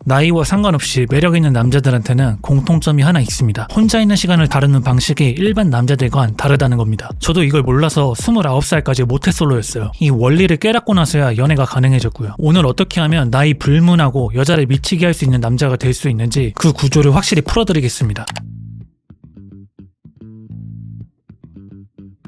나이와 상관없이 매력있는 남자들한테는 공통점이 하나 있습니다. 혼자 있는 시간을 다루는 방식이 일반 남자들과는 다르다는 겁니다. 저도 이걸 몰라서 29살까지 모태솔로였어요. 이 원리를 깨닫고 나서야 연애가 가능해졌고요. 오늘 어떻게 하면 나이 불문하고 여자를 미치게 할 수 있는 남자가 될 수 있는지 그 구조를 확실히 풀어드리겠습니다.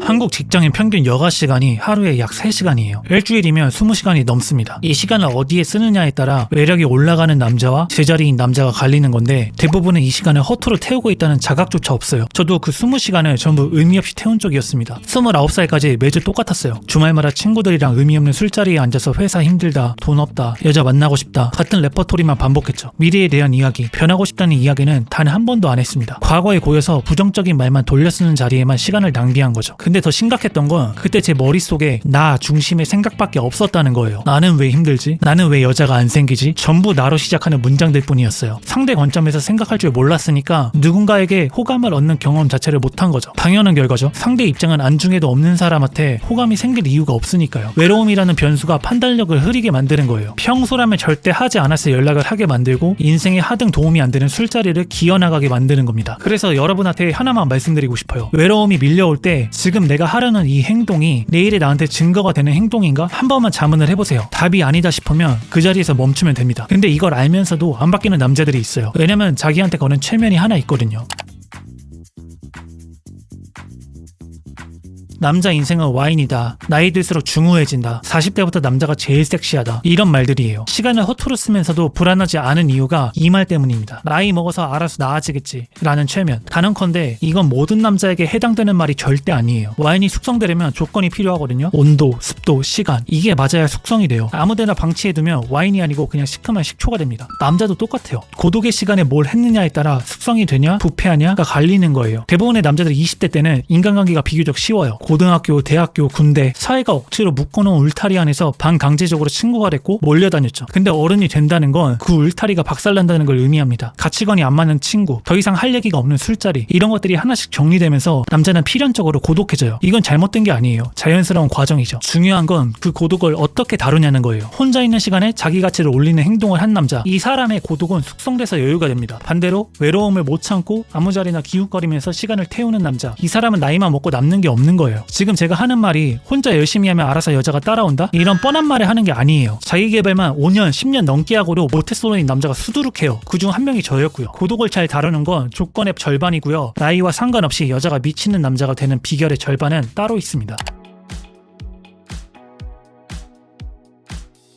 한국 직장인 평균 여가 시간이 하루에 약 3시간이에요. 일주일이면 20시간이 넘습니다. 이 시간을 어디에 쓰느냐에 따라 매력이 올라가는 남자와 제자리인 남자가 갈리는 건데 대부분은 이 시간을 허투루 태우고 있다는 자각조차 없어요. 저도 그 20시간을 전부 의미 없이 태운 적이었습니다. 29살까지 매주 똑같았어요. 주말마다 친구들이랑 의미 없는 술자리에 앉아서 회사 힘들다, 돈 없다, 여자 만나고 싶다 같은 레퍼토리만 반복했죠. 미래에 대한 이야기, 변하고 싶다는 이야기는 단 한 번도 안 했습니다. 과거에 고여서 부정적인 말만 돌려쓰는 자리에만 시간을 낭비한 거죠. 근데 더 심각했던 건 그때 제 머릿속에 나 중심의 생각밖에 없었다는 거예요. 나는 왜 힘들지? 나는 왜 여자가 안 생기지? 전부 나로 시작하는 문장들 뿐이었어요. 상대 관점에서 생각할 줄 몰랐으니까 누군가에게 호감을 얻는 경험 자체를 못한 거죠. 당연한 결과죠. 상대 입장은 안중에도 없는 사람한테 호감이 생길 이유가 없으니까요. 외로움이라는 변수가 판단력을 흐리게 만드는 거예요. 평소라면 절대 하지 않았을 연락을 하게 만들고 인생에 하등 도움이 안 되는 술자리를 기어나가게 만드는 겁니다. 그래서 여러분한테 하나만 말씀드리고 싶어요. 외로움이 밀려올 때 지금 내가 하려는 이 행동이 내일의 나한테 증거가 되는 행동인가? 한 번만 자문을 해보세요. 답이 아니다 싶으면 그 자리에서 멈추면 됩니다. 근데 이걸 알면서도 안 바뀌는 남자들이 있어요. 왜냐면 자기한테 거는 최면이 하나 있거든요. 남자 인생은 와인이다. 나이 들수록 중후해진다. 40대부터 남자가 제일 섹시하다. 이런 말들이에요. 시간을 허투루 쓰면서도 불안하지 않은 이유가 이 말 때문입니다. 나이 먹어서 알아서 나아지겠지 라는 최면. 단언컨대 이건 모든 남자에게 해당되는 말이 절대 아니에요. 와인이 숙성되려면 조건이 필요하거든요. 온도, 습도, 시간. 이게 맞아야 숙성이 돼요. 아무데나 방치해두면 와인이 아니고 그냥 시큼한 식초가 됩니다. 남자도 똑같아요. 고독의 시간에 뭘 했느냐에 따라 숙성이 되냐 부패하냐가 갈리는 거예요. 대부분의 남자들이 20대 때는 인간관계가 비교적 쉬워요. 고등학교, 대학교, 군대, 사회가 억지로 묶어놓은 울타리 안에서 반강제적으로 친구가 됐고 몰려다녔죠. 근데 어른이 된다는 건 그 울타리가 박살난다는 걸 의미합니다. 가치관이 안 맞는 친구, 더 이상 할 얘기가 없는 술자리, 이런 것들이 하나씩 정리되면서 남자는 필연적으로 고독해져요. 이건 잘못된 게 아니에요. 자연스러운 과정이죠. 중요한 건 그 고독을 어떻게 다루냐는 거예요. 혼자 있는 시간에 자기 가치를 올리는 행동을 한 남자, 이 사람의 고독은 숙성돼서 여유가 됩니다. 반대로 외로움을 못 참고 아무 자리나 기웃거리면서 시간을 태우는 남자, 이 사람은 나이만 먹고 남는 게 없는 거예요. 지금 제가 하는 말이 혼자 열심히 하면 알아서 여자가 따라온다? 이런 뻔한 말을 하는 게 아니에요. 자기개발만 5년, 10년 넘게 하고도 모태솔로인 남자가 수두룩해요. 그중 한 명이 저였고요. 고독을 잘 다루는 건 조건의 절반이고요. 나이와 상관없이 여자가 미치는 남자가 되는 비결의 절반은 따로 있습니다.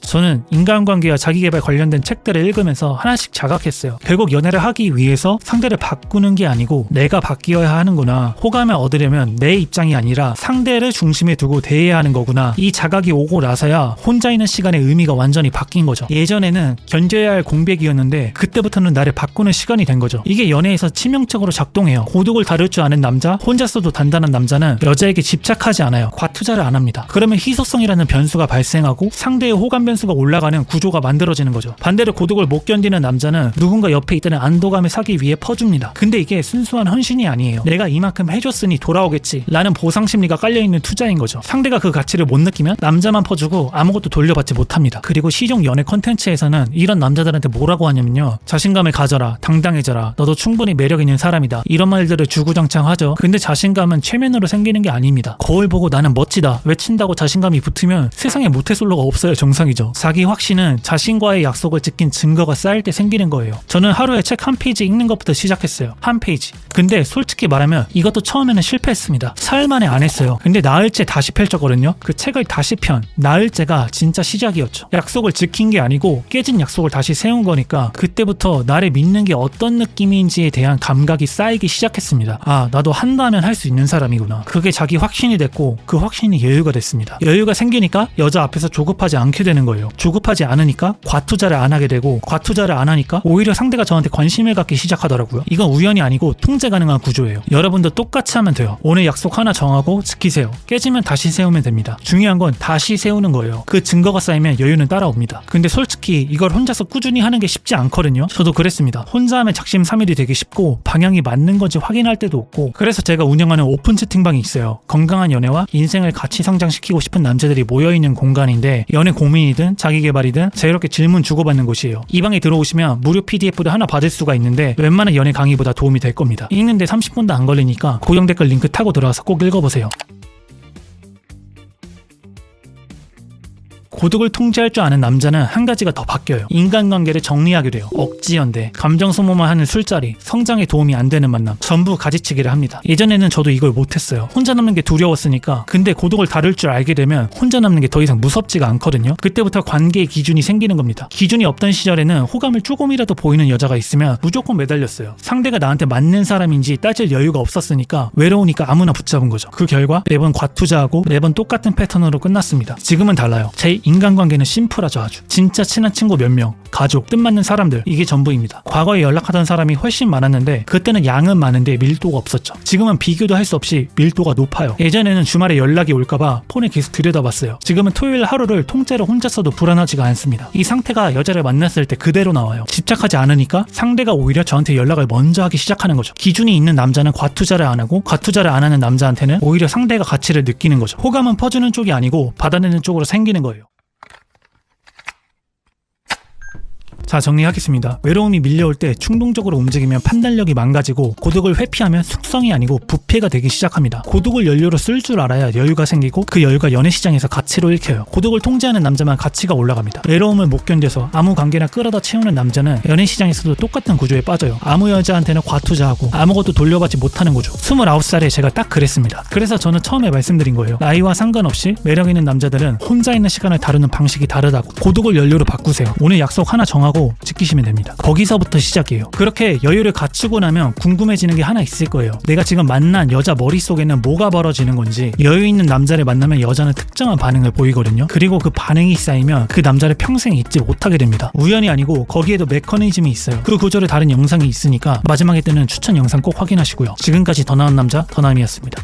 저는 인간관계와 자기개발 관련된 책들을 읽으면서 하나씩 자각했어요. 결국 연애를 하기 위해서 상대를 바꾸는 게 아니고 내가 바뀌어야 하는구나. 호감을 얻으려면 내 입장이 아니라 상대를 중심에 두고 대해야 하는 거구나. 이 자각이 오고 나서야 혼자 있는 시간의 의미가 완전히 바뀐 거죠. 예전에는 견뎌야 할 공백이었는데 그때부터는 나를 바꾸는 시간이 된 거죠. 이게 연애에서 치명적으로 작동해요. 고독을 다룰 줄 아는 남자, 혼자서도 단단한 남자는 여자에게 집착하지 않아요. 과투자를 안 합니다. 그러면 희소성이라는 변수가 발생하고 상대의 호감 변수가 올라가는 구조가 만들어지는 거죠. 반대로 고독을 못 견디는 남자는 누군가 옆에 있다는 안도감을 사기 위해 퍼줍니다. 근데 이게 순수한 헌신이 아니에요. 내가 이만큼 해줬으니 돌아오겠지 라는 보상심리가 깔려있는 투자인 거죠. 상대가 그 가치를 못 느끼면 남자만 퍼주고 아무것도 돌려받지 못합니다. 그리고 시종 연애 콘텐츠에서는 이런 남자들한테 뭐라고 하냐면요, 자신감을 가져라, 당당해져라, 너도 충분히 매력있는 사람이다, 이런 말들을 주구장창 하죠. 근데 자신감은 최면으로 생기는 게 아닙니다. 거울 보고 나는 멋지다 외친다고 자신감이 붙으면 세상에 모태솔로가 없어요. 정상이죠. 자기 확신은 자신과의 약속을 지킨 증거가 쌓일 때 생기는 거예요. 저는 하루에 책 한 페이지 읽는 것부터 시작했어요. 한 페이지. 근데 솔직히 말하면 이것도 처음에는 실패했습니다. 사흘 만에 안 했어요. 근데 나흘째 다시 펼쳤거든요. 그 책을 다시 편 나흘째가 진짜 시작이었죠. 약속을 지킨 게 아니고 깨진 약속을 다시 세운 거니까 그때부터 나를 믿는 게 어떤 느낌인지에 대한 감각이 쌓이기 시작했습니다. 아, 나도 한다면 할 수 있는 사람이구나. 그게 자기 확신이 됐고 그 확신이 여유가 됐습니다. 여유가 생기니까 여자 앞에서 조급하지 않게 되는 거예요. 조급하지 않으니까 과투자를 안 하게 되고, 과투자를 안 하니까 오히려 상대가 저한테 관심을 갖기 시작하더라고요. 이건 우연이 아니고 통제 가능한 구조예요. 여러분도 똑같이 하면 돼요. 오늘 약속 하나 정하고 지키세요. 깨지면 다시 세우면 됩니다. 중요한 건 다시 세우는 거예요. 그 증거가 쌓이면 여유는 따라옵니다. 근데 솔직히 이걸 혼자서 꾸준히 하는 게 쉽지 않거든요. 저도 그랬습니다. 혼자 하면 작심삼일이 되기 쉽고 방향이 맞는 건지 확인할 때도 없고, 그래서 제가 운영하는 오픈 채팅방이 있어요. 건강한 연애와 인생을 같이 성장시키고 싶은 남자들이 모여있는 공간인데, 연애 고민이든 게임이든 자기개발이든 자유롭게 질문 주고받는 곳이에요. 이 방에 들어오시면 무료 PDF도 하나 받을 수가 있는데 웬만한 연애 강의보다 도움이 될 겁니다. 읽는데 30분도 안 걸리니까 고정 댓글 링크 타고 들어와서 꼭 읽어보세요. 고독을 통제할 줄 아는 남자는 한 가지가 더 바뀌어요. 인간관계를 정리하게 돼요. 억지연대, 감정 소모만 하는 술자리, 성장에 도움이 안 되는 만남, 전부 가지치기를 합니다. 예전에는 저도 이걸 못했어요. 혼자 남는 게 두려웠으니까. 근데 고독을 다룰 줄 알게 되면 혼자 남는 게 더 이상 무섭지가 않거든요. 그때부터 관계의 기준이 생기는 겁니다. 기준이 없던 시절에는 호감을 조금이라도 보이는 여자가 있으면 무조건 매달렸어요. 상대가 나한테 맞는 사람인지 따질 여유가 없었으니까 외로우니까 아무나 붙잡은 거죠. 그 결과 매번 과투자하고 매번 똑같은 패턴으로 끝났습니다. 지금은 달라요. 제 인간관계는 심플하죠. 아주 진짜 친한 친구 몇 명, 가족, 뜻맞는 사람들, 이게 전부입니다. 과거에 연락하던 사람이 훨씬 많았는데 그때는 양은 많은데 밀도가 없었죠. 지금은 비교도 할 수 없이 밀도가 높아요. 예전에는 주말에 연락이 올까봐 폰을 계속 들여다봤어요. 지금은 토요일 하루를 통째로 혼자 써도 불안하지가 않습니다. 이 상태가 여자를 만났을 때 그대로 나와요. 집착하지 않으니까 상대가 오히려 저한테 연락을 먼저 하기 시작하는 거죠. 기준이 있는 남자는 과투자를 안 하고 과투자를 안 하는 남자한테는 오히려 상대가 가치를 느끼는 거죠. 호감은 퍼주는 쪽이 아니고 받아내는 쪽으로 생기는 거예요. 자, 정리하겠습니다. 외로움이 밀려올 때 충동적으로 움직이면 판단력이 망가지고 고독을 회피하면 숙성이 아니고 부패가 되기 시작합니다. 고독을 연료로 쓸 줄 알아야 여유가 생기고 그 여유가 연애시장에서 가치로 읽혀요. 고독을 통제하는 남자만 가치가 올라갑니다. 외로움을 못 견뎌서 아무 관계나 끌어다 채우는 남자는 연애시장에서도 똑같은 구조에 빠져요. 아무 여자한테는 과투자하고 아무것도 돌려받지 못하는 구조. 29살에 제가 딱 그랬습니다. 그래서 저는 처음에 말씀드린 거예요. 나이와 상관없이 매력 있는 남자들은 혼자 있는 시간을 다루는 방식이 다르다고. 고독을 연료로 바꾸세요. 오늘 약속 하나 정하고 지키시면 됩니다. 거기서부터 시작이에요. 그렇게 여유를 갖추고 나면 궁금해지는 게 하나 있을 거예요. 내가 지금 만난 여자 머릿속에는 뭐가 벌어지는 건지. 여유 있는 남자를 만나면 여자는 특정한 반응을 보이거든요. 그리고 그 반응이 쌓이면 그 남자를 평생 잊지 못하게 됩니다. 우연이 아니고 거기에도 메커니즘이 있어요. 그 구조를 다른 영상이 있으니까 마지막에 뜨는 추천 영상 꼭 확인하시고요. 지금까지 더 나은 남자 더남이었습니다.